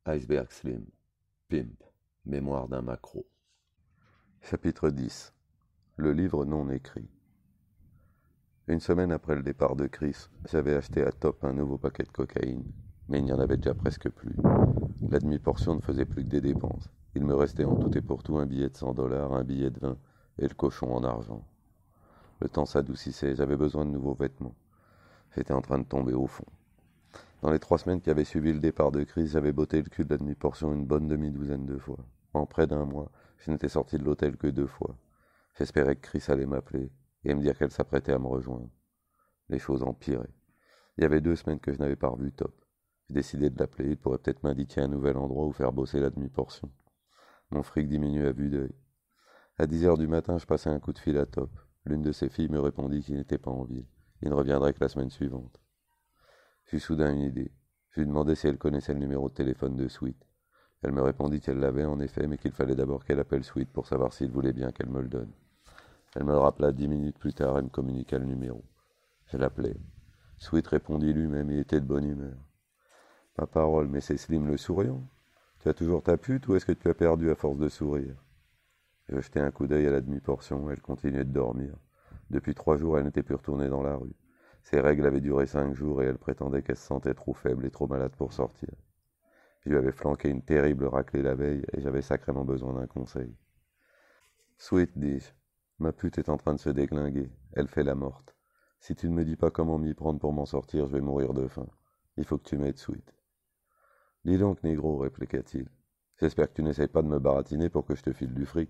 Iceberg Slim, Pimp, Mémoire d'un maquereau. Chapitre 10. Le livre non écrit. Une semaine après le départ de Chris, j'avais acheté à Top un nouveau paquet de cocaïne, mais il n'y en avait déjà presque plus. La demi-portion ne faisait plus que des dépenses. Il me restait en tout et pour tout un billet de $100, un billet de 20 et le cochon en argent. Le temps s'adoucissait, j'avais besoin de nouveaux vêtements. J'étais en train de tomber au fond. Dans les 3 semaines qui avaient suivi le départ de Chris, j'avais botté le cul de la demi-portion une bonne demi-douzaine de fois. En près d'un mois, je n'étais sorti de l'hôtel que 2 fois. J'espérais que Chris allait m'appeler et me dire qu'elle s'apprêtait à me rejoindre. Les choses empiraient. Il y avait 2 semaines que je n'avais pas revu Top. J'ai décidé de l'appeler, il pourrait peut-être m'indiquer un nouvel endroit où faire bosser la demi-portion. Mon fric diminuait à vue d'œil. À 10 heures du matin, je passais un coup de fil à Top. L'une de ses filles me répondit qu'il n'était pas en ville. Il ne reviendrait que la semaine suivante. J'eus soudain une idée. Je lui demandai si elle connaissait le numéro de téléphone de Sweet. Elle me répondit qu'elle l'avait en effet, mais qu'il fallait d'abord qu'elle appelle Sweet pour savoir s'il voulait bien qu'elle me le donne. Elle me le rappela 10 minutes plus tard et me communiqua le numéro. Je l'appelai. Sweet répondit lui-même, il était de bonne humeur. Ma parole, mais c'est Slim le souriant. Tu as toujours ta pute ou est-ce que tu as perdu à force de sourire? Je jetai un coup d'œil à la demi-portion, elle continuait de dormir. Depuis 3 jours, elle n'était plus retournée dans la rue. Ses règles avaient duré 5 jours et elle prétendait qu'elle se sentait trop faible et trop malade pour sortir. Je lui avais flanqué une terrible raclée la veille et j'avais sacrément besoin d'un conseil. Sweet, dis-je, ma pute est en train de se déglinguer. Elle fait la morte. Si tu ne me dis pas comment m'y prendre pour m'en sortir, je vais mourir de faim. Il faut que tu m'aides, Sweet. Dis donc, négro, répliqua-t-il. J'espère que tu n'essayes pas de me baratiner pour que je te file du fric.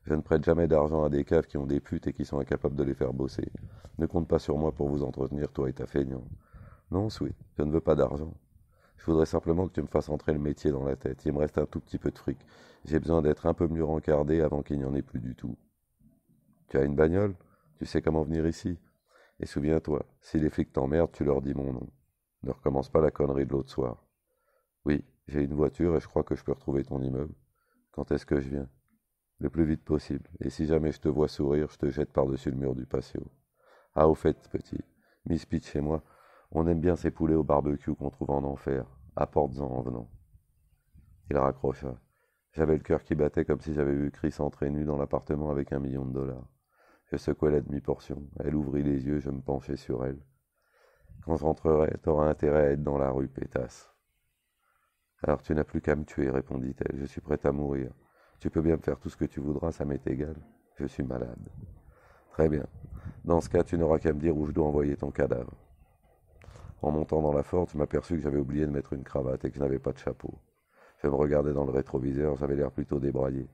Je ne prête jamais d'argent à des caves qui ont des putes et qui sont incapables de les faire bosser. Ne compte pas sur moi pour vous entretenir, toi et ta feignante. Non, Sweet, je ne veux pas d'argent. Je voudrais simplement que tu me fasses entrer le métier dans la tête. Il me reste un tout petit peu de fric. J'ai besoin d'être un peu mieux rencardé avant qu'il n'y en ait plus du tout. Tu as une bagnole? Tu sais comment venir ici? Et souviens-toi, si les flics t'emmerdent, tu leur dis mon nom. Ne recommence pas la connerie de l'autre soir. Oui, j'ai une voiture et je crois que je peux retrouver ton immeuble. Quand est-ce que je viens? Le plus vite possible, et si jamais je te vois sourire, je te jette par-dessus le mur du patio. Ah, au fait, petit, Miss Peach et moi, on aime bien ces poulets au barbecue qu'on trouve en enfer. Apporte-en en venant. Il raccrocha. J'avais le cœur qui battait comme si j'avais vu Chris entrer nu dans l'appartement avec $1 million. Je secouai la demi-portion. Elle ouvrit les yeux, je me penchai sur elle. Quand je rentrerai, t'auras intérêt à être dans la rue, pétasse. Alors tu n'as plus qu'à me tuer, répondit-elle. Je suis prête à mourir. Tu peux bien me faire tout ce que tu voudras, ça m'est égal. Je suis malade. Très bien. Dans ce cas, tu n'auras qu'à me dire où je dois envoyer ton cadavre. En montant dans la Ford, je m'aperçus que j'avais oublié de mettre une cravate et que je n'avais pas de chapeau. Je me regardais dans le rétroviseur, j'avais l'air plutôt débraillé.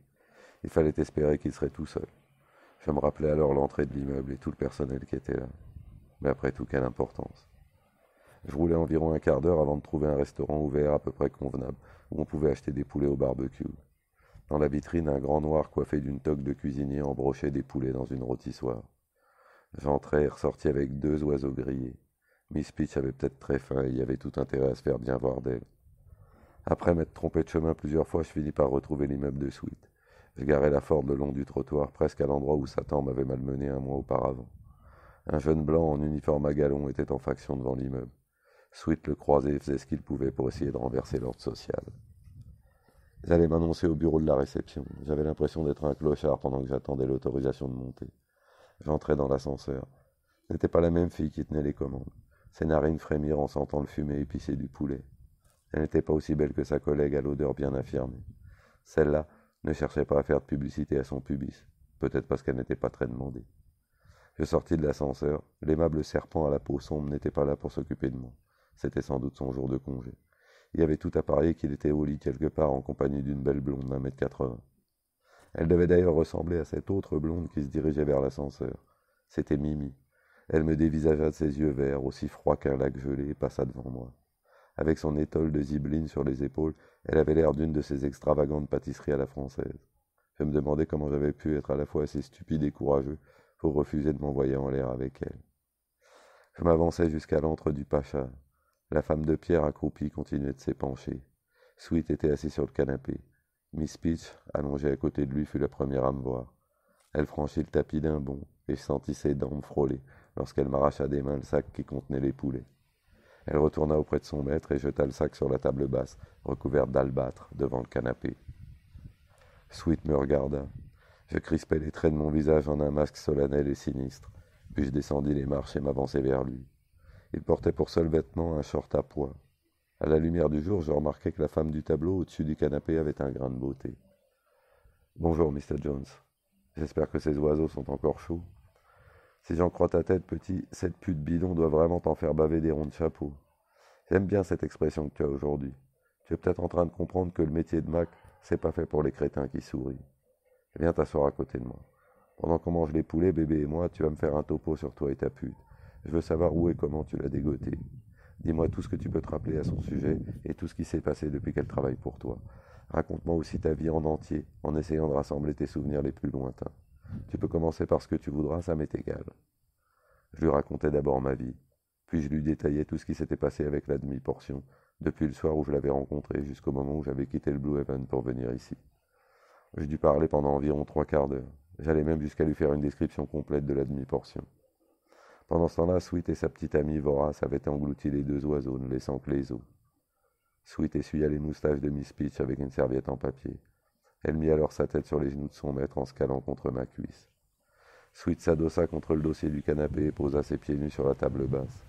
Il fallait espérer qu'il serait tout seul. Je me rappelais alors l'entrée de l'immeuble et tout le personnel qui était là. Mais après tout, quelle importance. Je roulais environ un quart d'heure avant de trouver un restaurant ouvert à peu près convenable, où on pouvait acheter des poulets au barbecue. Dans la vitrine, un grand noir coiffé d'une toque de cuisinier embrochait des poulets dans une rôtissoire. J'entrai et ressortis avec 2 oiseaux grillés. Miss Peach avait peut-être très faim et il y avait tout intérêt à se faire bien voir d'elle. Après m'être trompé de chemin plusieurs fois, je finis par retrouver l'immeuble de Sweet. Je garai la Ford le long du trottoir, presque à l'endroit où Satan m'avait malmené un mois auparavant. Un jeune blanc en uniforme à galons était en faction devant l'immeuble. Sweet le croisait et faisait ce qu'il pouvait pour essayer de renverser l'ordre social. J'allais m'annoncer au bureau de la réception. J'avais l'impression d'être un clochard pendant que j'attendais l'autorisation de monter. J'entrai dans l'ascenseur. Ce n'était pas la même fille qui tenait les commandes. Ses narines frémirent en sentant le fumet épicé du poulet. Elle n'était pas aussi belle que sa collègue à l'odeur bien affirmée. Celle-là ne cherchait pas à faire de publicité à son pubis, peut-être parce qu'elle n'était pas très demandée. Je sortis de l'ascenseur. L'aimable serpent à la peau sombre n'était pas là pour s'occuper de moi. C'était sans doute son jour de congé. Il y avait tout à parier qu'il était au lit quelque part en compagnie d'une belle blonde d'1,80 m. Elle devait d'ailleurs ressembler à cette autre blonde qui se dirigeait vers l'ascenseur. C'était Mimi. Elle me dévisagea de ses yeux verts, aussi froids qu'un lac gelé, et passa devant moi. Avec son étole de zibeline sur les épaules, elle avait l'air d'une de ces extravagantes pâtisseries à la française. Je me demandais comment j'avais pu être à la fois assez stupide et courageux pour refuser de m'envoyer en l'air avec elle. Je m'avançai jusqu'à l'antre du pacha. La femme de pierre accroupie continuait de s'épancher. Sweet était assis sur le canapé. Miss Peach, allongée à côté de lui, fut la première à me voir. Elle franchit le tapis d'un bond, et je sentis ses dents me frôler lorsqu'elle m'arracha des mains le sac qui contenait les poulets. Elle retourna auprès de son maître et jeta le sac sur la table basse, recouverte d'albâtre, devant le canapé. Sweet me regarda. Je crispai les traits de mon visage en un masque solennel et sinistre, puis je descendis les marches et m'avançai vers lui. Il portait pour seul vêtement un short à pois. À la lumière du jour, je remarquai que la femme du tableau au-dessus du canapé avait un grain de beauté. « Bonjour, Mr. Jones. J'espère que ces oiseaux sont encore chauds. Si j'en crois ta tête, petit, cette pute bidon doit vraiment t'en faire baver des ronds de chapeau. J'aime bien cette expression que tu as aujourd'hui. Tu es peut-être en train de comprendre que le métier de Mac, c'est pas fait pour les crétins qui sourient. Viens t'asseoir à côté de moi. Pendant qu'on mange les poulets, bébé et moi, tu vas me faire un topo sur toi et ta pute. Je veux savoir où et comment tu l'as dégotée. Dis-moi tout ce que tu peux te rappeler à son sujet et tout ce qui s'est passé depuis qu'elle travaille pour toi. Raconte-moi aussi ta vie en entier, en essayant de rassembler tes souvenirs les plus lointains. Tu peux commencer par ce que tu voudras, ça m'est égal. Je lui racontai d'abord ma vie, puis je lui détaillai tout ce qui s'était passé avec la demi-portion, depuis le soir où je l'avais rencontré jusqu'au moment où j'avais quitté le Blue Heaven pour venir ici. Je dus parler pendant environ 3/4 d'heure. J'allais même jusqu'à lui faire une description complète de la demi-portion. Pendant ce temps-là, Sweet et sa petite amie vorace avaient englouti les deux oiseaux, ne laissant que les os. Sweet essuya les moustaches de Miss Peach avec une serviette en papier. Elle mit alors sa tête sur les genoux de son maître en se calant contre ma cuisse. Sweet s'adossa contre le dossier du canapé et posa ses pieds nus sur la table basse.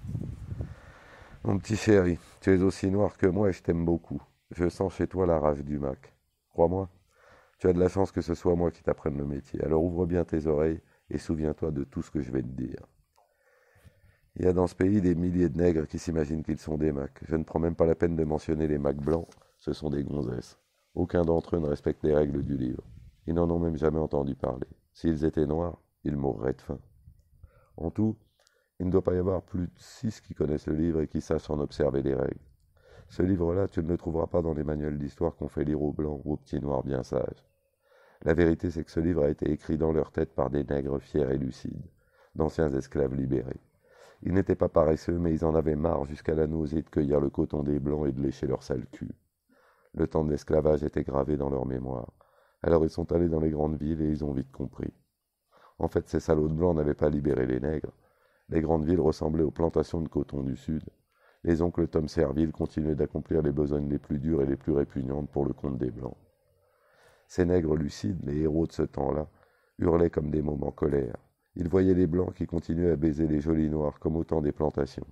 « Mon petit chéri, tu es aussi noir que moi et je t'aime beaucoup. Je sens chez toi la rage du Mac. Crois-moi, tu as de la chance que ce soit moi qui t'apprenne le métier. Alors ouvre bien tes oreilles et souviens-toi de tout ce que je vais te dire. Il y a dans ce pays des milliers de nègres qui s'imaginent qu'ils sont des Macs. Je ne prends même pas la peine de mentionner les Macs blancs, ce sont des gonzesses. Aucun d'entre eux ne respecte les règles du livre. Ils n'en ont même jamais entendu parler. S'ils étaient noirs, ils mourraient de faim. En tout, il ne doit pas y avoir plus de 6 qui connaissent le livre et qui sachent en observer les règles. Ce livre-là, tu ne le trouveras pas dans les manuels d'histoire qu'on fait lire aux blancs ou aux petits noirs bien sages. La vérité, c'est que ce livre a été écrit dans leur tête par des nègres fiers et lucides, d'anciens esclaves libérés. Ils n'étaient pas paresseux, mais ils en avaient marre jusqu'à la nausée de cueillir le coton des blancs et de lécher leur sale cul. Le temps de l'esclavage était gravé dans leur mémoire. Alors ils sont allés dans les grandes villes et ils ont vite compris. En fait, ces salauds de blancs n'avaient pas libéré les nègres. Les grandes villes ressemblaient aux plantations de coton du Sud. Les oncles Tom Serville continuaient d'accomplir les besognes les plus dures et les plus répugnantes pour le compte des blancs. Ces nègres lucides, les héros de ce temps-là, hurlaient comme des mômes en colère. Ils voyaient les blancs qui continuaient à baiser les jolis noirs comme au temps des plantations.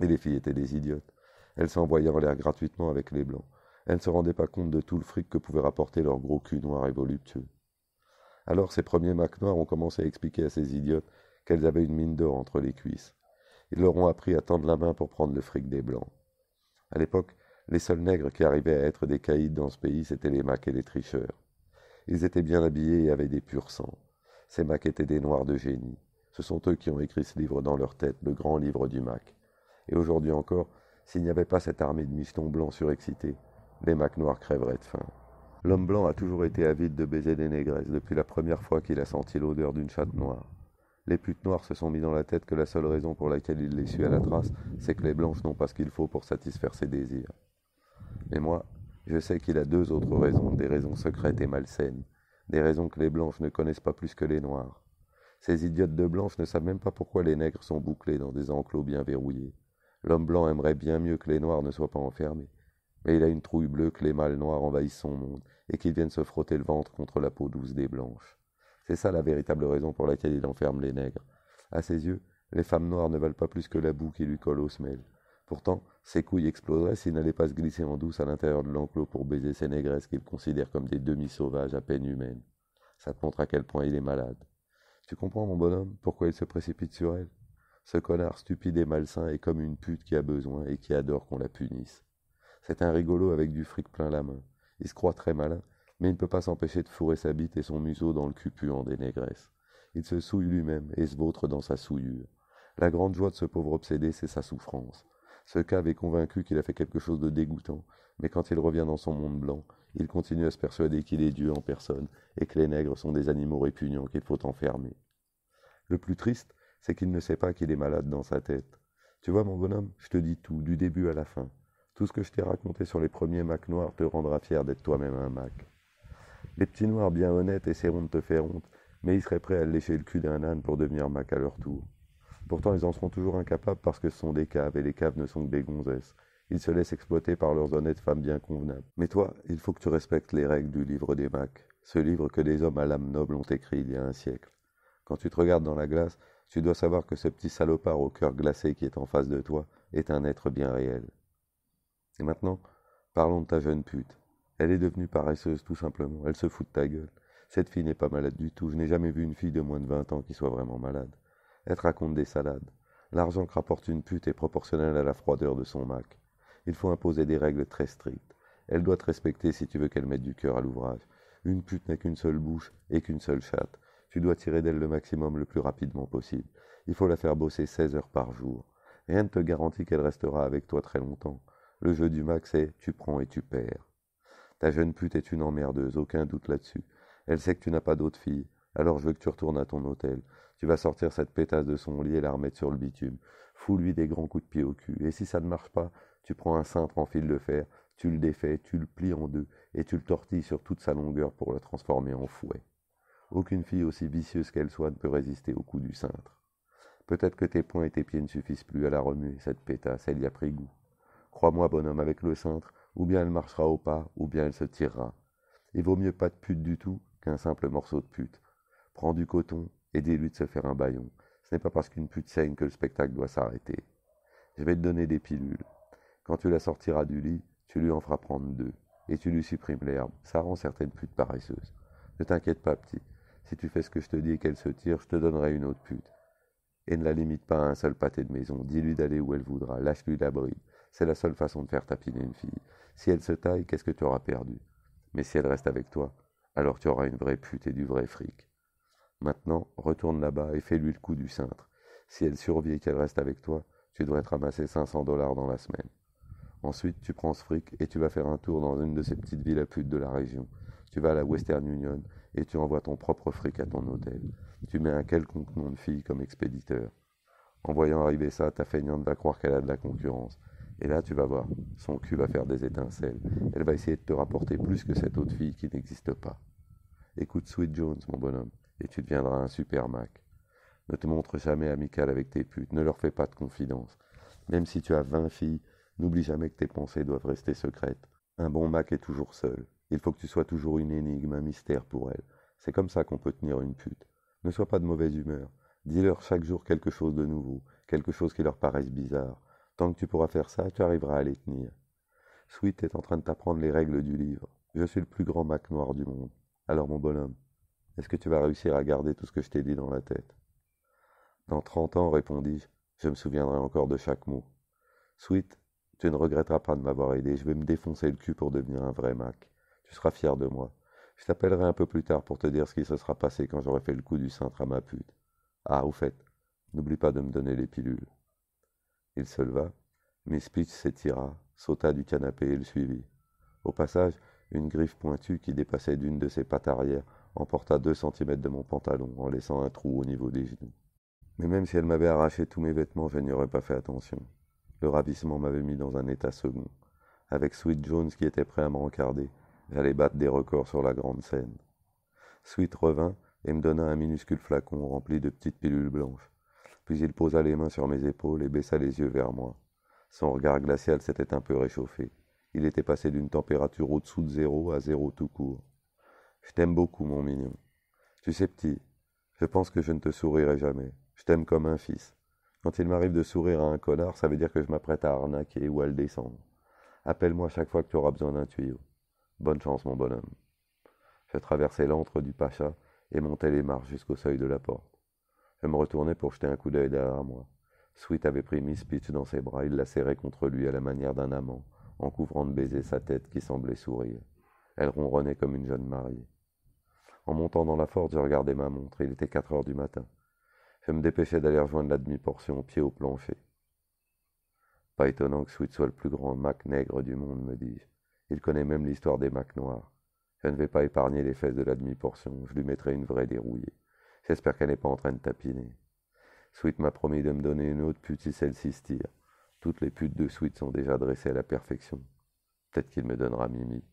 Et les filles étaient des idiotes. Elles s'envoyaient en l'air gratuitement avec les blancs. Elles ne se rendaient pas compte de tout le fric que pouvait rapporter leur gros cul noir et voluptueux. Alors ces premiers macs noirs ont commencé à expliquer à ces idiotes qu'elles avaient une mine d'or entre les cuisses. Ils leur ont appris à tendre la main pour prendre le fric des blancs. À l'époque, les seuls nègres qui arrivaient à être des caïds dans ce pays, c'étaient les macs et les tricheurs. Ils étaient bien habillés et avaient des purs sangs. Ces macs étaient des noirs de génie. Ce sont eux qui ont écrit ce livre dans leur tête, le grand livre du Mac. Et aujourd'hui encore, s'il n'y avait pas cette armée de michetons blancs surexcités, les macs noirs crèveraient de faim. L'homme blanc a toujours été avide de baiser des négresses depuis la première fois qu'il a senti l'odeur d'une chatte noire. Les putes noires se sont mis dans la tête que la seule raison pour laquelle il les suit à la trace, c'est que les blanches n'ont pas ce qu'il faut pour satisfaire ses désirs. Mais moi, je sais qu'il a 2 autres raisons, des raisons secrètes et malsaines, des raisons que les blanches ne connaissent pas plus que les noirs. Ces idiotes de blanches ne savent même pas pourquoi les nègres sont bouclés dans des enclos bien verrouillés. L'homme blanc aimerait bien mieux que les noirs ne soient pas enfermés, mais il a une trouille bleue que les mâles noirs envahissent son monde et qu'ils viennent se frotter le ventre contre la peau douce des blanches. C'est ça la véritable raison pour laquelle il enferme les nègres. À ses yeux, les femmes noires ne valent pas plus que la boue qui lui colle aux semelles. Pourtant, ses couilles exploseraient s'il n'allait pas se glisser en douce à l'intérieur de l'enclos pour baiser ces négresses qu'il considère comme des demi-sauvages à peine humaines. Ça te montre à quel point il est malade. Tu comprends, mon bonhomme, pourquoi il se précipite sur elle? Ce connard stupide et malsain est comme une pute qui a besoin et qui adore qu'on la punisse. C'est un rigolo avec du fric plein la main. Il se croit très malin, mais il ne peut pas s'empêcher de fourrer sa bite et son museau dans le cul puant des négresses. Il se souille lui-même et se vautre dans sa souillure. La grande joie de ce pauvre obsédé, c'est sa souffrance. Ce cave est convaincu qu'il a fait quelque chose de dégoûtant, mais quand il revient dans son monde blanc, il continue à se persuader qu'il est Dieu en personne et que les nègres sont des animaux répugnants qu'il faut enfermer. Le plus triste, c'est qu'il ne sait pas qu'il est malade dans sa tête. Tu vois, mon bonhomme, je te dis tout, du début à la fin. Tout ce que je t'ai raconté sur les premiers macs noirs te rendra fier d'être toi-même un mac. Les petits noirs bien honnêtes essaieront de te faire honte, mais ils seraient prêts à lécher le cul d'un âne pour devenir mac à leur tour. Pourtant, ils en seront toujours incapables parce que ce sont des caves, et les caves ne sont que des gonzesses. Ils se laissent exploiter par leurs honnêtes femmes bien convenables. Mais toi, il faut que tu respectes les règles du livre des Macs, ce livre que des hommes à l'âme noble ont écrit il y a un siècle. Quand tu te regardes dans la glace, tu dois savoir que ce petit salopard au cœur glacé qui est en face de toi est un être bien réel. Et maintenant, parlons de ta jeune pute. Elle est devenue paresseuse, tout simplement. Elle se fout de ta gueule. Cette fille n'est pas malade du tout. Je n'ai jamais vu une fille de moins de 20 ans qui soit vraiment malade. Elle te raconte des salades. L'argent que rapporte une pute est proportionnel à la froideur de son Mac. Il faut imposer des règles très strictes. Elle doit te respecter si tu veux qu'elle mette du cœur à l'ouvrage. Une pute n'a qu'une seule bouche et qu'une seule chatte. Tu dois tirer d'elle le maximum le plus rapidement possible. Il faut la faire bosser 16 heures par jour. Rien ne te garantit qu'elle restera avec toi très longtemps. Le jeu du Mac, c'est tu prends et tu perds. Ta jeune pute est une emmerdeuse, aucun doute là-dessus. Elle sait que tu n'as pas d'autre fille, alors je veux que tu retournes à ton hôtel. Tu vas sortir cette pétasse de son lit et la remettre sur le bitume. Fous-lui des grands coups de pied au cul. Et si ça ne marche pas, tu prends un cintre en fil de fer, tu le défais, tu le plies en deux, et tu le tortilles sur toute sa longueur pour le transformer en fouet. Aucune fille, aussi vicieuse qu'elle soit, ne peut résister au coup du cintre. Peut-être que tes poings et tes pieds ne suffisent plus à la remuer, cette pétasse, elle y a pris goût. Crois-moi, bonhomme, avec le cintre, ou bien elle marchera au pas, ou bien elle se tirera. Il vaut mieux pas de pute du tout qu'un simple morceau de pute. Prends du coton et dis-lui de se faire un bâillon. Ce n'est pas parce qu'une pute saigne que le spectacle doit s'arrêter. Je vais te donner des pilules. Quand tu la sortiras du lit, tu lui en feras prendre 2, et tu lui supprimes l'herbe. Ça rend certaines putes paresseuses. Ne t'inquiète pas, petit. Si tu fais ce que je te dis et qu'elle se tire, je te donnerai une autre pute. Et ne la limite pas à un seul pâté de maison. Dis-lui d'aller où elle voudra. Lâche-lui la bride. C'est la seule façon de faire tapiner une fille. Si elle se taille, qu'est-ce que tu auras perdu? Mais si elle reste avec toi, alors tu auras une vraie pute et du vrai fric. Maintenant, retourne là-bas et fais-lui le coup du cintre. Si elle survit et qu'elle reste avec toi, tu devrais te ramasser 500 $ dans la semaine. Ensuite, tu prends ce fric et tu vas faire un tour dans une de ces petites villes à putes de la région. Tu vas à la Western Union et tu envoies ton propre fric à ton hôtel. Tu mets un quelconque nom de fille comme expéditeur. En voyant arriver ça, ta feignante va croire qu'elle a de la concurrence. Et là, tu vas voir, son cul va faire des étincelles. Elle va essayer de te rapporter plus que cette autre fille qui n'existe pas. Écoute Sweet Jones, mon bonhomme, et tu deviendras un super Mac. Ne te montre jamais amical avec tes putes, ne leur fais pas de confidence. Même si tu as 20 filles, n'oublie jamais que tes pensées doivent rester secrètes. Un bon Mac est toujours seul. Il faut que tu sois toujours une énigme, un mystère pour elle. C'est comme ça qu'on peut tenir une pute. Ne sois pas de mauvaise humeur. Dis-leur chaque jour quelque chose de nouveau, quelque chose qui leur paraisse bizarre. Tant que tu pourras faire ça, tu arriveras à les tenir. Sweet est en train de t'apprendre les règles du livre. Je suis le plus grand Mac noir du monde. Alors mon bonhomme, est-ce que tu vas réussir à garder tout ce que je t'ai dit dans la tête? Dans 30 ans, répondis-je, je me souviendrai encore de chaque mot. Sweet, tu ne regretteras pas de m'avoir aidé, je vais me défoncer le cul pour devenir un vrai Mac. Tu seras fier de moi. Je t'appellerai un peu plus tard pour te dire ce qui se sera passé quand j'aurai fait le coup du cintre à ma pute. Ah, au fait, n'oublie pas de me donner les pilules. Il se leva, Miss Peach s'étira, sauta du canapé et le suivit. Au passage, une griffe pointue qui dépassait d'une de ses pattes arrière emporta 2 centimètres de mon pantalon en laissant un trou au niveau des genoux. Mais même si elle m'avait arraché tous mes vêtements, je n'y aurais pas fait attention. Le ravissement m'avait mis dans un état second. Avec Sweet Jones qui était prêt à me rencarder, j'allais battre des records sur la grande scène. Sweet revint et me donna un minuscule flacon rempli de petites pilules blanches. Puis il posa les mains sur mes épaules et baissa les yeux vers moi. Son regard glacial s'était un peu réchauffé. Il était passé d'une température au-dessous de 0 à 0 tout court. Je t'aime beaucoup, mon mignon. Tu sais, petit, je pense que je ne te sourirai jamais. Je t'aime comme un fils. Quand il m'arrive de sourire à un connard, ça veut dire que je m'apprête à arnaquer ou à le descendre. Appelle-moi chaque fois que tu auras besoin d'un tuyau. Bonne chance, mon bonhomme. Je traversai l'antre du pacha et montai les marches jusqu'au seuil de la porte. Je me retournai pour jeter un coup d'œil derrière moi. Sweet avait pris Miss Peach dans ses bras, il la serrait contre lui à la manière d'un amant, en couvrant de baisers sa tête qui semblait sourire. Elle ronronnait comme une jeune mariée. En montant dans la forte, je regardais ma montre, il était 4 heures du matin. Je me dépêchais d'aller rejoindre la demi-portion, pied au plancher. Pas étonnant que Sweet soit le plus grand Mac nègre du monde, me dis-je. Il connaît même l'histoire des Macs noirs. Je ne vais pas épargner les fesses de la demi-portion, je lui mettrai une vraie dérouillée. J'espère qu'elle n'est pas en train de tapiner. Sweet m'a promis de me donner une autre pute si celle-ci se tire. Toutes les putes de Sweet sont déjà dressées à la perfection. Peut-être qu'il me donnera Mimi.